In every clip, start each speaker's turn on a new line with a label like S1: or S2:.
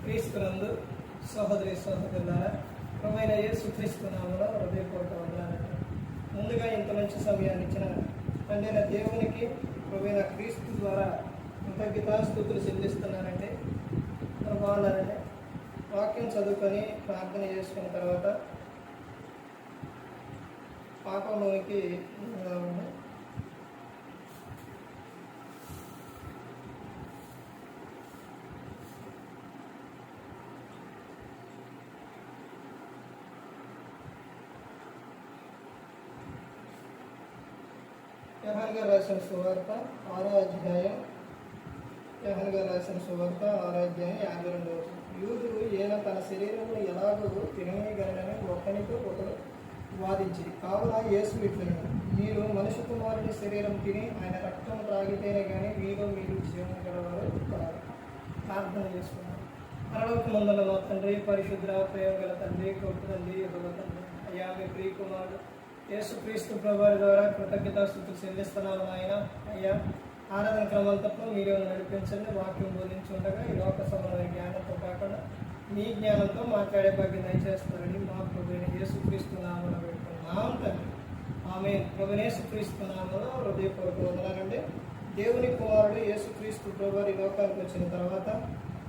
S1: క్రీస్తునందు సహోదరి సహోదరులారా, ప్రభువైన యేసుక్రీస్తు నామములో హృదయపూర్వక వందనాలు. ముందుగా ఇంత మంచి సమయాన్ని ఇచ్చిన తండ్రి దేవునికి ప్రభువైన క్రీస్తు ద్వారా కృతజ్ఞతాస్తుతులు చెల్లిస్తున్నానండి. బాగున్నారండి. వాక్యం చదువుకొని ప్రార్థన చేసుకున్న తర్వాత పాపంలోనికి యోహాను గారు రాసిన సువార్త 6వ అధ్యాయం 52 యూదులు ఈయన తన శరీరమును ఎలాగో తినగలనని ఒకనితో ఒకరు వాదించింది. కావున యేసు ఇట్లనెను, మీరు మనుష్య కుమారుని శరీరం తిని ఆయన రక్తం త్రాగితేనే కానీ మీరు జీవన గలవారు కాదు. ప్రార్థన చేసుకున్నాను. పరలోకమందున్న మా తండ్రి, పరిశుద్ర ప్రేమ గల తండ్రి, గొప్ప తండ్రి, యెహోవా తండ్రి, అయ్యా మీ ప్రియ కుమారుడు యేసుక్రీస్తు ప్రభువారి ద్వారా కృతజ్ఞతాస్తుతులు చెల్లిస్తున్నాను. ఆయన అయ్యా ఆరాధన క్రమంతో మీరు నడిపించండి. వాక్యం బోధించుండగా ఈ లోక సంబంధమైన జ్ఞానంతో కాకుండా మీ జ్ఞానంతో మాట్లాడే భాగ్యం దయచేస్తారని మా ప్రభువైన యేసుక్రీస్తు నామములో పెట్టుకున్నాం తండ్రి. ఆమె ప్రభువైన యేసుక్రీస్తు నామములో హృదయపూర్వక వందనాలండి. దేవుని కుమారుడు యేసుక్రీస్తు ప్రభువారు ఈ లోకానికి వచ్చిన తర్వాత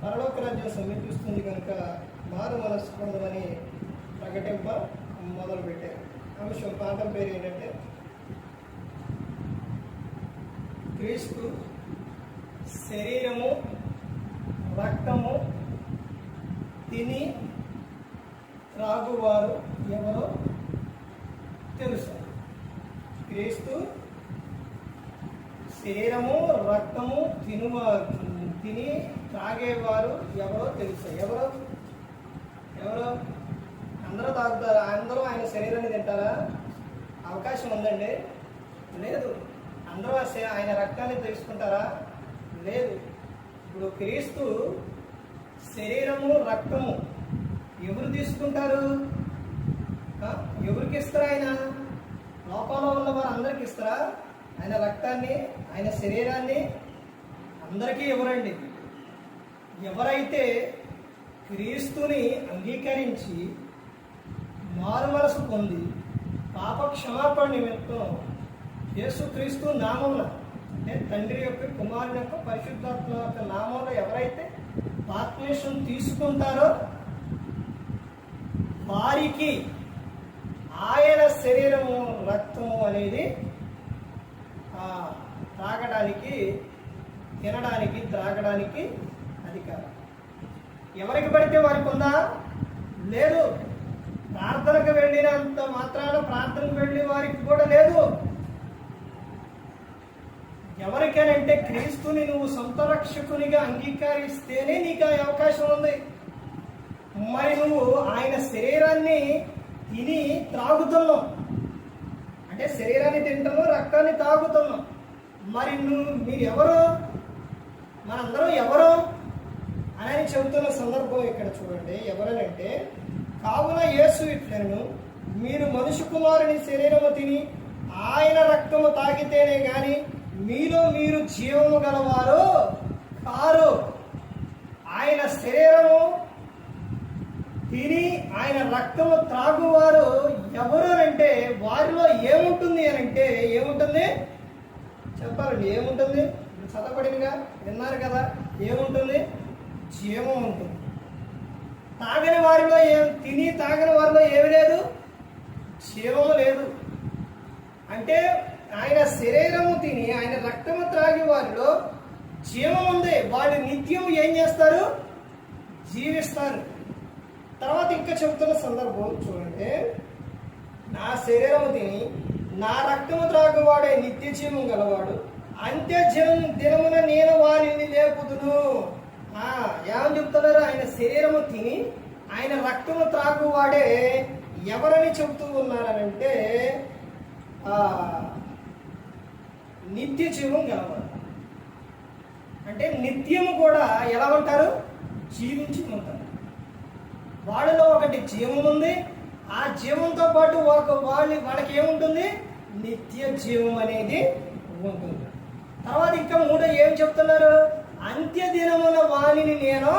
S1: పరలోక రాజ్యం సమీపిస్తుంది కనుక మారు మనస్సు పొందమని ప్రకటింప మొదలుపెట్టారు. అంశం పాఠం పేరు ఏంటంటే క్రీస్తు శరీరము రక్తము తిని త్రాగువారు ఎవరో తెలుసు. క్రీస్తు శరీరము రక్తము తిని త్రాగేవారు ఎవరో తెలుసు. ఎవరో అందరూ తాగుతారా? అందరూ ఆయన శరీరాన్ని తింటారా? అవకాశం ఉందండి? లేదు. అందరూ ఆయన రక్తాన్ని తెలుసుకుంటారా? లేదు. ఇప్పుడు క్రీస్తు శరీరము రక్తము ఎవరు తీసుకుంటారు? ఎవరికి ఇస్తారా? ఆయన లోపల ఉన్న వారు అందరికి ఇస్తారా? ఆయన రక్తాన్ని, ఆయన శరీరాన్ని అందరికీ ఎవరండి? ఎవరైతే క్రీస్తుని అంగీకరించి మారు మనసు పొంది పాప క్షమాపణ నిమిత్తం యేసుక్రీస్తు నామమున, అంటే తండ్రి యొక్క, కుమారుని యొక్క, పరిశుద్ధాత్మ యొక్క నామంలో ఎవరైతే బాప్తిసం తీసుకుంటారో వారికి ఆయన శరీరము రక్తము అనేది తాగడానికి, తినడానికి, త్రాగడానికి అధికారం ఎవరికి పడితే వారికి ఉందా? లేదు. ప్రార్థనకు వెళ్ళినంత మాత్రాన ప్రార్థనకు వెళ్ళి వారికి కూడా లేదు. ఎవరికనంటే క్రీస్తుని నువ్వు సొంత రక్షకునిగా అంగీకరిస్తేనే నీకు ఆ అవకాశం ఉంది. మరి నువ్వు ఆయన శరీరాన్ని తిని త్రాగుతున్నావు, అంటే శరీరాన్ని తింటున్నావు, రక్తాన్ని తాగుతున్నావు. మరి మీరు ఎవరు? మనందరం ఎవరు అని చెబుతున్న సందర్భం ఇక్కడ చూడండి. ఎవరనంటే, కావున యేసు ఇట్లనెను, మీరు మనుష్య కుమారుని శరీరము తిని ఆయన రక్తము తాగితేనే గాని మీరు జీవము గలవారు కారు. ఆయన శరీరము తిని ఆయన రక్తము త్రాగువారు ఎవరు అంటే వారిలో ఏముంటుంది అని అంటే, ఏముంటుంది చెప్పాలండి? ఏముంటుంది? చదవబడినగా విన్నారు కదా. ఏముంటుంది? జీవం ఉంటుంది. తాగని వారిలో తిని తాగని వారిలో ఏమి లేదు? జీవము లేదు. అంటే ఆయన శరీరము తిని ఆయన రక్తము త్రాగి వారిలో జీవం ఉంది. వాళ్ళు నిత్యం ఏం చేస్తారు? జీవిస్తారు. తర్వాత ఇంకా చెబుతున్న సందర్భం చూడండి. నా శరీరము తిని నా రక్తము త్రాగువాడే నిత్య జీవం గలవాడు, అంత్య దినమున నేను వారిని లేపుదును. ఏమని చెప్తున్నారు? ఆయన శరీరము తిని ఆయన రక్తము త్రాగువాడే ఎవరని చెబుతూ ఉన్నారనంటే నిత్య జీవం గలవాడు. అంటే నిత్యము కూడా ఎలా ఉంటారు? జీవించి ఉంటారు. వాళ్ళలో ఒకటి జీవం ఉంది. ఆ జీవంతో పాటు వాళ్ళకి ఏముంటుంది? నిత్య జీవం అనేది ఉంటుంది. తర్వాత ఇంకా మూడో ఏం చెప్తున్నారు? అంత్య దినమున వాణిని నేను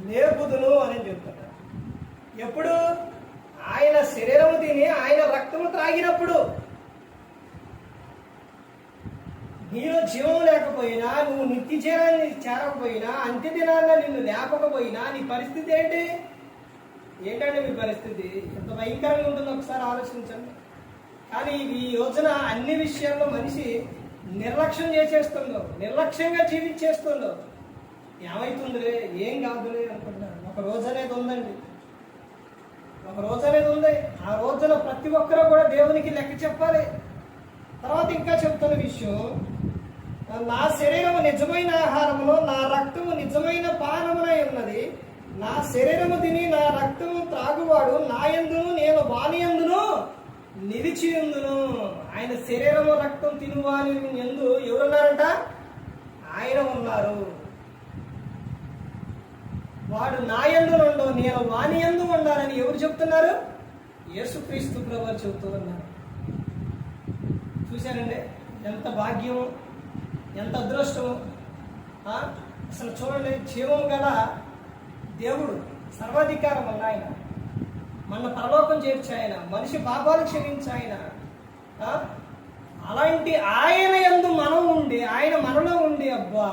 S1: లేపుదును అని చెప్తున్నాడు. ఎప్పుడు? ఆయన శరీరము తిని ఆయన రక్తము త్రాగినప్పుడు. నీలో జీవం లేకపోయినా, నువ్వు నిత్య జీవాన్ని చేరకపోయినా, అంత్య దినాల్లో నిన్ను లేపకపోయినా నీ పరిస్థితి ఏంటంటే మీ పరిస్థితి ఎంత భయంకరంగా ఉంటుందో ఒకసారి ఆలోచించండి. కానీ ఈ యోజన అన్ని విషయాల్లో మనిషి నిర్లక్ష్యం చేసేస్తుందో, నిర్లక్ష్యంగా జీవించేస్తుందో. ఏమైతుందిలే, ఏం కాదులే అనుకుంటున్నాను. ఒక రోజు అనేది ఉందండి, ఒక రోజు అనేది ఉంది. ఆ రోజున ప్రతి ఒక్కరూ కూడా దేవునికి లెక్క చెప్పాలి. తర్వాత ఇంకా చెప్తున్న విషయం, నా శరీరము నిజమైన ఆహారమును, నా రక్తము నిజమైన పానమునై ఉన్నది. నా శరీరము తిని నా రక్తము త్రాగువాడు నా యందును, నేను వాని యందును నిలిచి ఉందును. ఆయన శరీరము రక్తం తినువాని యందు ఎవరున్నారంట? ఆయన ఉన్నారు. వాడు నా యందు నుండు, నేను వాని యందు ఉండాలని ఎవరు చెప్తున్నారు? యేసుక్రీస్తు ప్రభువు చెబుతూ ఉన్నారు. చూశారండి ఎంత భాగ్యం, ఎంత అదృష్టం. అసలు చూడండి, జీవం గల దేవుడు, సర్వాధికారం అన్న ఆయన, మన పరలోకం చేర్చి ఆయన, మనిషి పాపాలు క్షమించి ఆయన, అలాంటి ఆయన యందు మనం ఉండి, ఆయన మనలో ఉండి, అబ్బా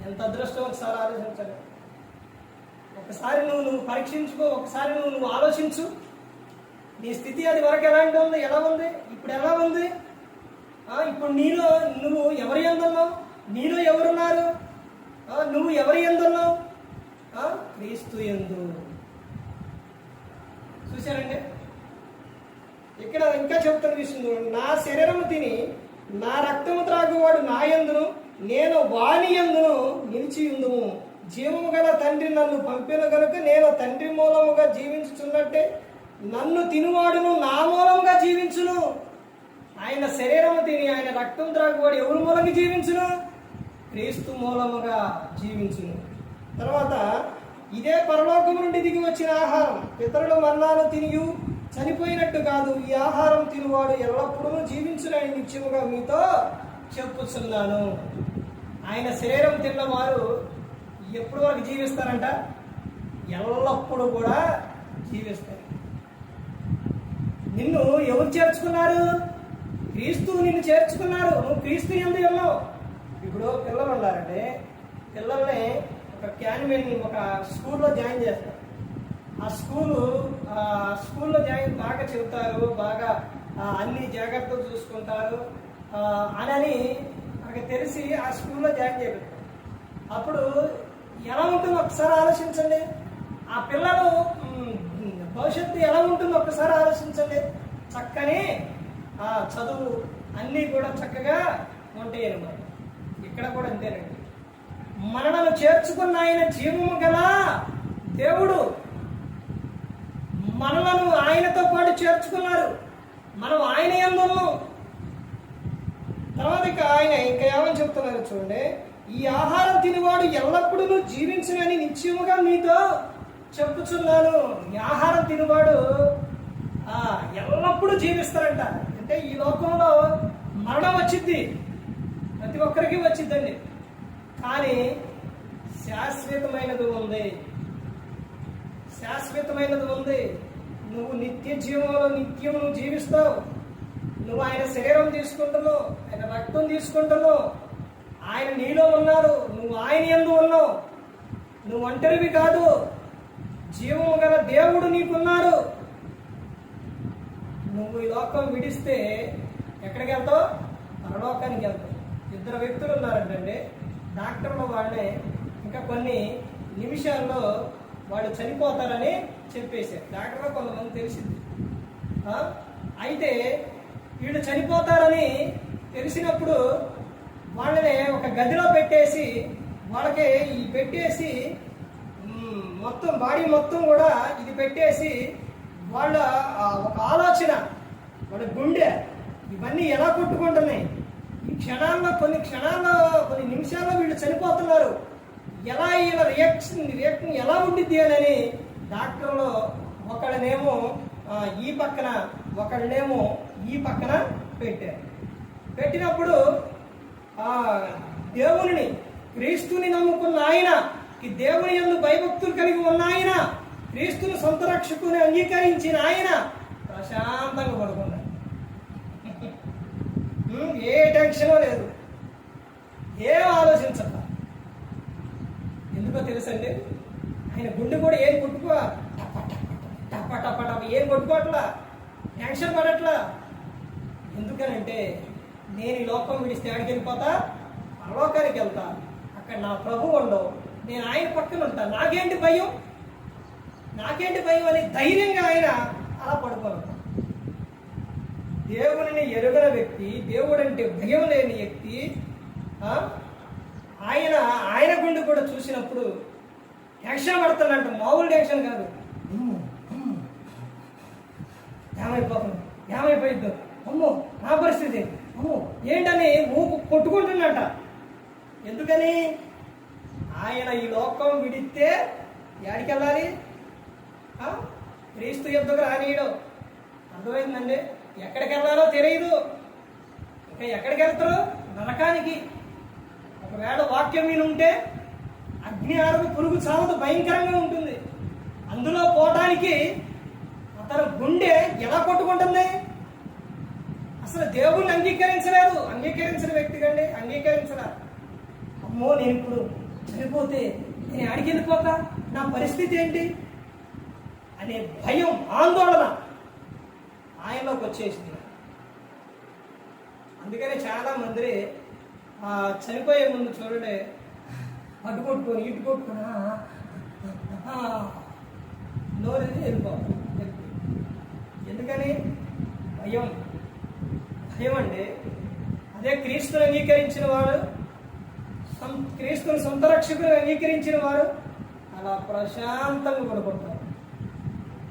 S1: ఎంత అదృష్టం. ఒకసారి ఆలోచించండి. ఒకసారి నువ్వు పరీక్షించుకో, ఒకసారి నువ్వు ఆలోచించు. నీ స్థితి అది వరకు ఎలాంటి ఉంది, ఎలా ఉంది, ఇప్పుడు ఎలా ఉంది? ఇప్పుడు నీలో నువ్వు ఎవరి యందున్నావు? నీలో ఎవరున్నారు? నువ్వు ఎవరి యందున్నావు? క్రీస్తు యందు. చూశారండి, ఇక్కడ ఇంకా చెప్తున్న విషయం, నా శరీరము తిని నా రక్తము త్రాగువాడు నా యందును, నేను వాని యందును నిలిచి ఉందుము. జీవము గల తండ్రి నన్ను పంపిన గనుక నేను తండ్రి మూలముగా జీవించుచున్నట్టే నన్ను తినువాడును నా మూలముగా జీవించును. ఆయన శరీరము తిని ఆయన రక్తం త్రాగువాడు ఎవరి మూలంగా జీవించును? క్రీస్తు మూలముగా జీవించును. తర్వాత, ఇదే పరలోకము నుండి దిగి వచ్చిన ఆహారం, పితరుల మన్నాను తినియు చనిపోయినట్టు కాదు, ఈ ఆహారం తినువాడు ఎల్లప్పుడూ జీవించునని నిత్యముగా మీతో చెప్పుచున్నాను. ఆయన శరీరం తిన్నవారు ఎప్పుడు వరకు జీవిస్తారంట? ఎల్లప్పుడూ కూడా జీవిస్తారు. నిన్ను ఎవరు చేర్చుకున్నారు? క్రీస్తు నిన్ను చేర్చుకున్నారు. నువ్వు క్రీస్తు యందు ఉన్నావు. ఇప్పుడు పిల్లలు ఉన్నారంటే, పిల్లల్ని ఒక క్యాన్మెన్ ఒక స్కూల్లో జాయిన్ చేస్తారు. ఆ స్కూల్లో జాయిన్ బాగా చెబుతారు, బాగా అన్ని జాగ్రత్తలు చూసుకుంటారు అని నాకు తెలిసి ఆ స్కూల్లో జాయిన్ చేస్తారు. అప్పుడు ఎలా ఉంటుందో ఒకసారి ఆలోచించండి. ఆ పిల్లలు భవిష్యత్తు ఎలా ఉంటుందో ఒకసారి ఆలోచించండి. చక్కని చదువు అన్నీ కూడా చక్కగా ఉంటాయి అన్నమాట. ఇక్కడ కూడా అంతేనండి. మనలను చేర్చుకున్న ఆయన జీవము గల దేవుడు, మనలను ఆయనతో పాటు చేర్చుకున్నారు. మనం ఆయన యందు ఉన్నాం. తర్వాత ఆయన ఇంకా ఏమని చెప్తున్నారు చూడండి, ఈ ఆహారం తినేవాడు ఎల్లప్పుడూ జీవించునని నిశ్చయముగా మీతో చెప్పుచున్నాను. ఈ ఆహారం తినేవాడు ఎల్లప్పుడూ జీవిస్తారంట. అంటే ఈ లోకంలో మరణం వచ్చింది, ప్రతి ఒక్కరికి వచ్చిందండి. కానీ శాశ్వతమైనది ఉంది, శాశ్వతమైనది ఉంది. నువ్వు నిత్య జీవంలో నిత్యం నువ్వు జీవిస్తావు. నువ్వు ఆయన శరీరం తీసుకుంటున్నావు, ఆయన రక్తం తీసుకుంటున్నావు, ఆయన నీలో ఉన్నారు, నువ్వు ఆయన యందు ఉన్నావు. నువ్వు ఒంటరివి కాదు, జీవము గల దేవుడు నీకున్నారు. నువ్వు ఈ లోకం విడిస్తే ఎక్కడికి వెళ్తావు? పరలోకానికి వెళ్తావు. ఇద్దరు వ్యక్తులు ఉన్నారంటే, డాక్టర్లు వాళ్ళే ఇంకా కొన్ని నిమిషాల్లో వాళ్ళు చనిపోతారని చెప్పేశారు. డాక్టర్లో కొంతమంది తెలిసింది. అయితే వీళ్ళు చనిపోతారని తెలిసినప్పుడు వాళ్ళని ఒక గదిలో పెట్టేసి, వాళ్ళకి ఈ పెట్టేసి మొత్తం బాడీ మొత్తం కూడా ఇది పెట్టేసి, వాళ్ళ ఒక ఆలోచన, వాళ్ళ గుండె ఇవన్నీ ఎలా కొట్టుకుంటున్నాయి, ఈ క్షణాల్లో కొన్ని నిమిషాల్లో వీళ్ళు చనిపోతున్నారు, ఎలా వీళ్ళ రియాక్షన్ ఎలా ఉండిద్ది అని డాక్టర్లు ఒకళ్ళనేమో ఈ పక్కన ఒకళ్ళనేమో ఈ పక్కన పెట్టారు. పెట్టినప్పుడు దేవుని క్రీస్తుని నమ్ముకున్న ఆయన, ఈ దేవుని యందు భయభక్తులు కలిగి ఉన్న ఆయన, క్రీస్తుని సొంత రక్షకుని అంగీకరించిన ఆయన ప్రశాంతంగా పడుకున్నాడు. ఏ టెన్షన్ లేదు, ఏం ఆలోచించట. ఎందుకో తెలుసండి, ఆయన గుండె కూడా ఏం కొట్టుకో టప్ప టప్ప టప్ప ఏం కొట్టుకోవట్లా, టెన్షన్ పడట్లా. ఎందుకనంటే నేను ఈ లోకం విడిస్తే ఆడికి వెళ్ళిపోతా, పరలోకానికి వెళ్తా, అక్కడ నా ప్రభు ఉండవు, నేను ఆయన పక్కన ఉంటా, నాకేంటి భయం అని ధైర్యంగా ఆయన అలా పడుకోను. దేవుని ఎరుగన వ్యక్తి, దేవుడంటే భయం లేని వ్యక్తి, ఆయన గుండె కూడా చూసినప్పుడు టెన్షన్ పడుతుందంట. మామూలు టెన్షన్ కాదు, ఏమైపోయిద్దో, అమ్మో నా పరిస్థితి, అమ్మో ఏంటని ఊపు కొట్టుకుంటున్నట. ఎందుకని? ఆయన ఈ లోకం విడిస్తే ఎక్కడికి వెళ్ళాలి? క్రీస్తు యుద్ధకు రానీయడం. అర్థమైందండి? ఎక్కడికి వెళ్ళాలో తెలియదు. ఇంకా ఎక్కడికి వెళ్తారు? నరకానికి. ఒకవేళ వాక్యం మీద ఉంటే అగ్ని ఆరదు, పురుగు చావదు, భయంకరంగా ఉంటుంది. అందులో పోవటానికి అతను గుండె ఎలా కొట్టుకుంటుంది? అసలు దేవుణ్ణి అంగీకరించిన వ్యక్తి కండి, అంగీకరించరా. అమ్మో నేను ఇప్పుడు చనిపోతే నేను ఆడికి వెళ్ళిపోక నా పరిస్థితి ఏంటి అనే భయం, ఆందోళన ఆయనలోకి వచ్చేసింది. అందుకనే చాలా మంది చనిపోయే ముందు చూడండి, అటు కొట్టుకొని ఇటు కొట్టుకుని నోరేది వెళ్ళిపోవాలి. ఎందుకని? భయం అండి. అదే క్రీస్తుని అంగీకరించిన వాడు, క్రీస్తుని సొంత రక్షకుని అంగీకరించిన వారు అలా ప్రశాంతంగా పడుకుంటారు.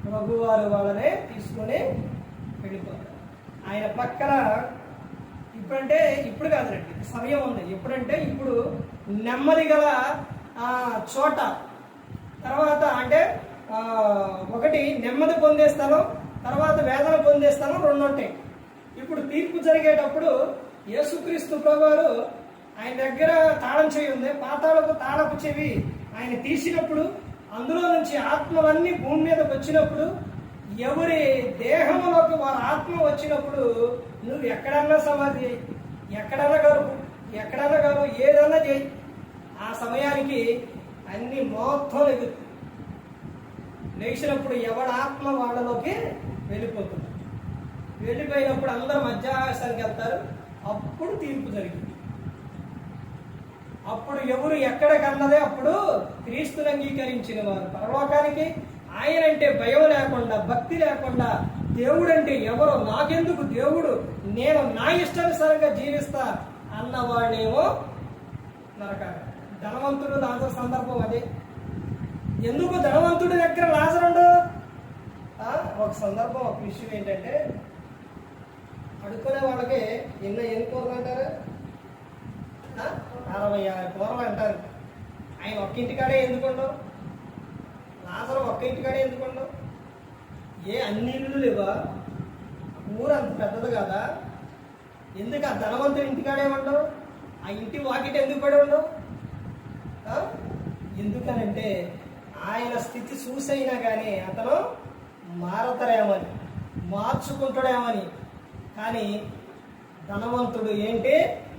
S1: ప్రభువారు వాళ్ళనే తీసుకొని వెళ్ళిపోతారు. ఆయన పక్కన ఇప్పుడు కాదురండి, సమయం ఉంది. ఎప్పుడంటే ఇప్పుడు నెమ్మది గల చోట, తర్వాత అంటే ఒకటి నెమ్మది పొందేస్తాను, తర్వాత వేదన పొందేస్తాను, రెండు ఉంటాయి. ఇప్పుడు తీర్పు జరిగేటప్పుడు యేసుక్రీస్తు ప్రభువారు ఆయన దగ్గర తాళం చెవి ఉంది, పాతాళపు తాళపు చెవి ఆయన తీసినప్పుడు అందులో నుంచి ఆత్మలన్నీ భూమి మీదకి వచ్చినప్పుడు, ఎవరి దేహంలోకి వారి ఆత్మ వచ్చినప్పుడు నువ్వు ఎక్కడన్నా సమాధి చేయి, ఎక్కడన్నా గరువు, ఏదన్నా చేయి, ఆ సమయానికి అన్ని మొత్తం లేచినప్పుడు ఎవరి ఆత్మ వాళ్ళలోకి వెళ్ళిపోతుంది. వెళ్ళిపోయినప్పుడు అందరూ మధ్యాహ్నానికి వెళ్తారు. అప్పుడు తీర్పు జరిగింది. అప్పుడు ఎవరు ఎక్కడికన్నదే అప్పుడు క్రీస్తుని అంగీకరించిన వారు పరలోకానికి, ఆయన అంటే భయం లేకుండా, భక్తి లేకుండా, దేవుడు అంటే ఎవరో నాకెందుకు దేవుడు, నేను నా ఇష్టానుసారంగా జీవిస్తా అన్నవాడేమో నరకాలి. ధనవంతుడు లాజరు సందర్భం అదే. ఎందుకు ధనవంతుడి దగ్గర లాజరుండు? ఒక సందర్భం, ఒక విషయం ఏంటంటే, అడుక్కునే వాళ్ళకి ఎన్ని కూరలు అంటారు? 60-50 కూరలు అంటారు. ఆయన ఒక్క ఇంటికాడే ఎందుకుండవు? లాజరు ఒక్క ఇంటికాడే ఎందుకుండవు? అన్ని ఇళ్ళు లేవా? ఊరు అంత పెద్దది కదా, ఎందుకు ఆ ధనవంతుడి ఇంటికాడే ఉండవు? ఆ ఇంటి వాకిటి ఎందుకు పడి ఉండవు? ఎందుకనంటే ఆయన స్థితి చూసైనా కానీ అతను మారతారేమని, మార్చుకుంటాడేమని. కానీ ధనవంతుడు ఏంటి?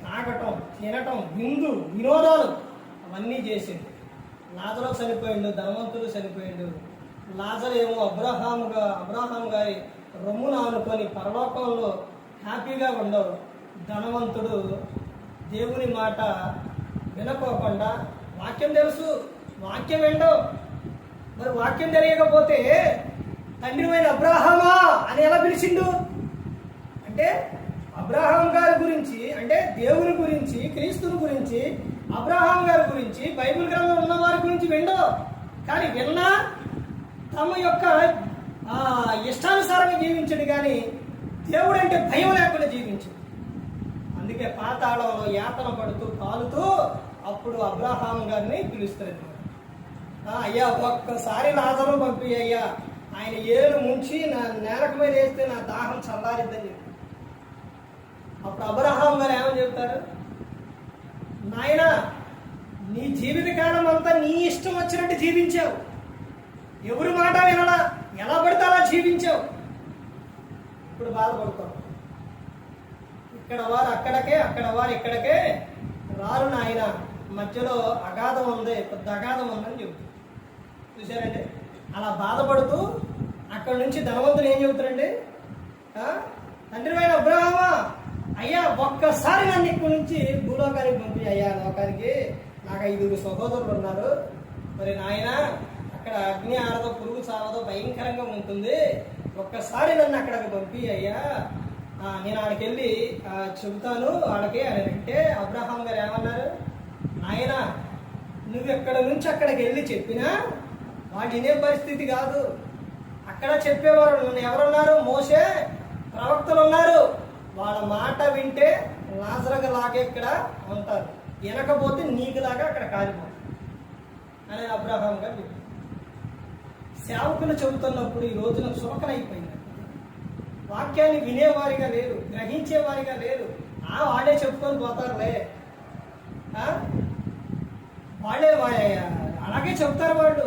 S1: తాగటం, తినటం, వినోదాలు అవన్నీ చేసిండు. లాజరు చనిపోయిండు, ధనవంతుడు చనిపోయిండు. లాజరు ఏమో అబ్రహాం గారి రొమ్మును ఆనుకొని పరలోకంలో హ్యాపీగా ఉండవు. ధనవంతుడు దేవుని మాట వినకోకుండా, వాక్యం తెలుసు, వాక్యం వినడం, మరి వాక్యం తెలియకపోతే తండ్రివైన అబ్రహామా అని ఎలా పిలిచిండు? అంటే అబ్రహాం గారి గురించి, అంటే దేవుని గురించి, క్రీస్తుని గురించి, అబ్రహాం గారి గురించి, బైబిల్ గ్రంథం ఉన్న వారి గురించి విండో. కానీ విన్నా తమ యొక్క ఇష్టానుసారంగా జీవించడు, కానీ దేవుడు అంటే భయం లేకుండా జీవించడు. అందుకే పాతాళంలో యాతన పడుతూ కాలుతూ అప్పుడు అబ్రహాం గారిని పిలుస్తారు. అయ్యా ఒక్కసారి లాజరు పంపి అయ్యా, ఆయన ఏలు ముంచి నా నేలకు మీద వేస్తే నా దాహం చల్లారిద్దని చెప్పి. అప్పుడు అబ్రహాం గారు ఏమని చెప్తారు? నాయనా నీ జీవితకాలం అంతా నీ ఇష్టం వచ్చినట్టు జీవించావు, ఎవరి మాట వినడా, ఎలా పడితే అలా జీవించావు. ఇప్పుడు బాధపడతావు. ఇక్కడ వారు అక్కడికే, అక్కడ వారు ఇక్కడికే రారు నాయన, మధ్యలో అగాధం ఉంది, పెద్ద అగాధం ఉందని చెబుతారు. చూసారండి, అలా బాధపడుతూ అక్కడ నుంచి ధనవంతులు ఏం చెబుతారండి, తండ్రి అయిన అబ్రహామా, అయ్యా ఒక్కసారి నన్ను ఇక్కడి నుంచి భూలోకానికి పంపి, అయ్యా లోకానికి నాకు 5 సహోదరులు ఉన్నారు, మరి నాయన అక్కడ అగ్ని ఆరదో పురుగు చావదో భయంకరంగా ఉంటుంది, ఒక్కసారి నన్ను అక్కడికి పంపి అయ్యా, నేను ఆడికి వెళ్ళి చెబుతాను ఆడకి అని అంటే అబ్రహాం గారు ఏమన్నారు, నాయన నువ్వు ఎక్కడ నుంచి అక్కడికి వెళ్ళి చెప్పినా వాడు వినే పరిస్థితి కాదు. అక్కడ చెప్పేవారు ఎవరున్నారు, మోషే ప్రవక్తలు ఉన్నారు, వాళ్ళ మాట వింటే లాజరుగా లాగే ఇక్కడ ఉంటారు, వినకపోతే నీకులాగా అక్కడ కాలిపోతుంది అని అబ్రహాం గారు చెప్పారు. సేవకులు చెబుతున్నప్పుడు ఈ రోజున చులకనైపోయింది. వాక్యాన్ని వినేవారిగా లేరు, గ్రహించేవారిగా లేరు. వాడే చెప్పుకొని పోతారులే, వాళ్ళే అలాగే చెప్తారు వాళ్ళు,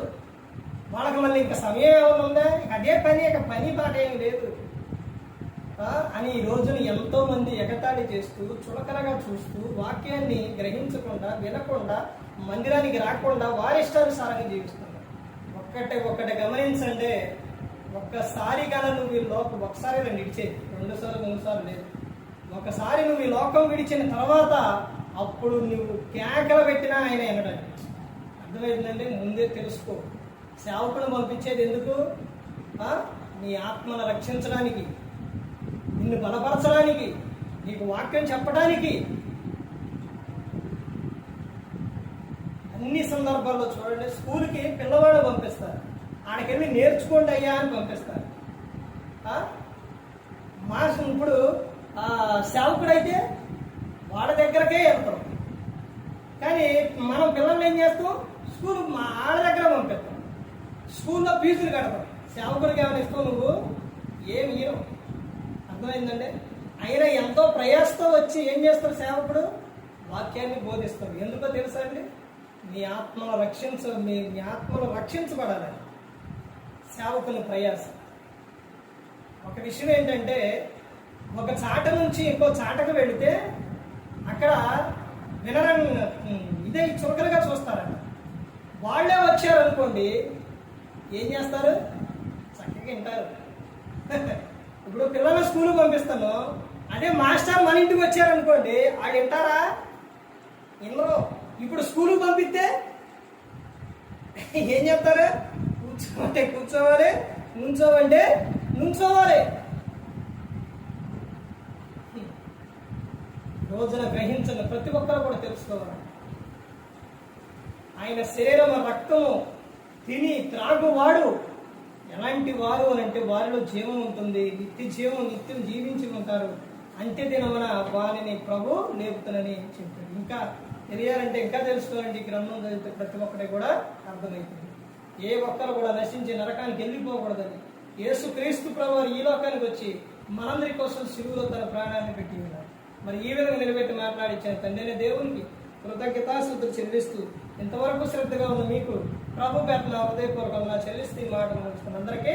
S1: వాళ్ళకి మళ్ళీ ఇంకా సమయం ఏమైనా ఉందా, అదే పని, ఇక పని పాట ఏమి లేదు అని ఈ రోజున ఎంతో మంది ఎగతాళి చేస్తూ, చులకనగా చూస్తూ, వాక్యాన్ని గ్రహించకుండా, వినకుండా, మందిరానికి రాకుండా వారిష్టానుసారంగా జీవిస్తున్నారు. ఒక్కటే గమనించండి, ఒక్కసారి కల నువ్వు ఈ లోకం, ఒకసారి విడిచేది, 2 సార్లు 3 సార్లు లేదు, ఒకసారి నువ్వు ఈ లోకం విడిచిన తర్వాత అప్పుడు నువ్వు కేకలు పెట్టినా ఆయన వినడానికి అర్థమైందండి. ముందే తెలుసుకో, సేవకులను పంపించేది ఎందుకు, నీ ఆత్మను రక్షించడానికి, నిన్ను బలపరచడానికి, నీకు వాక్యం చెప్పడానికి. అన్ని సందర్భాల్లో చూడండి, స్కూల్కి పిల్లవాడు పంపిస్తారు, ఆడకెళ్ళి నేర్చుకోండి అయ్యా అని పంపిస్తారు. ఇప్పుడు సేవకుడైతే వాళ్ళ దగ్గరకే వెళ్తాం, కానీ మనం పిల్లల్ని ఏం చేస్తాం, స్కూల్ ఆడ దగ్గర పంపిస్తాం, స్కూల్లో ఫీజులు కడతాం. సేవకుడికి ఏమైనా ఇస్తావు నువ్వు, ఏమి ఇయ్యవు. అర్థమైందండి. అయినా ఎంతో ప్రయాసతో వచ్చి ఏం చేస్తాడు సేవకుడు, వాక్యాన్ని బోధిస్తాడు. ఎందుకో తెలుసా అండి, మీ ఆత్మను రక్షించబడాలని సేవకుని ప్రయాస. ఒక విషయం ఏంటంటే, ఒక చాట నుంచి ఇంకో చాటకు వెళితే అక్కడ ఇదే చురకలుగా చూస్తారంట. వాళ్ళే వచ్చారనుకోండి ఏం చేస్తారు, చక్కగా వింటారు. ఇప్పుడు పిల్లల స్కూల్కి పంపిస్తాను, అదే మాస్టర్ మన ఇంటికి వచ్చారనుకోండి వాళ్ళు వింటారా, వినరు. ఇప్పుడు స్కూల్కి పంపిస్తే ఏం చెప్తారు, కూర్చోమంటే కూర్చోవాలి, నుంచోమంటే నుంచోవాలి. రోజున గ్రహించండి, ప్రతి ఒక్కరు కూడా తెలుసుకోవాలి. ఆయన శరీరము రక్తము తిని త్రాగువాడు ఎలాంటి వారు అని అంటే, వారిలో జీవం ఉంటుంది, నిత్యం జీవించి ఉంటారు, అంత్య దినమున వారిని ప్రభు లేపుతానని చెప్పాడు. ఇంకా తెలియాలంటే, ఇంకా తెలుసుకోవాలంటే ఈ గ్రంథం చదివితే ప్రతి ఒక్కటి కూడా అర్థమవుతుంది. ఏ ఒక్కరు కూడా నశించి నరకానికి వెళ్ళిపోకూడదని యేసు క్రీస్తు ప్రభు ఈ లోకానికి వచ్చి మనందరి కోసం శిలువలో తన ప్రాణాన్ని పెట్టి ఉన్నారు. మరి ఈ విధంగా నిలబెట్టి మాట్లాడించిన తండ్రి దేవునికి కృతజ్ఞతాస్తుతులు చెల్లిస్తూ, ఇంతవరకు శ్రద్ధగా ఉన్న మీకు ప్రభు పేరున హృదయపూర్వకంగా చెల్లిస్తూ ఈ మాట అందరికీ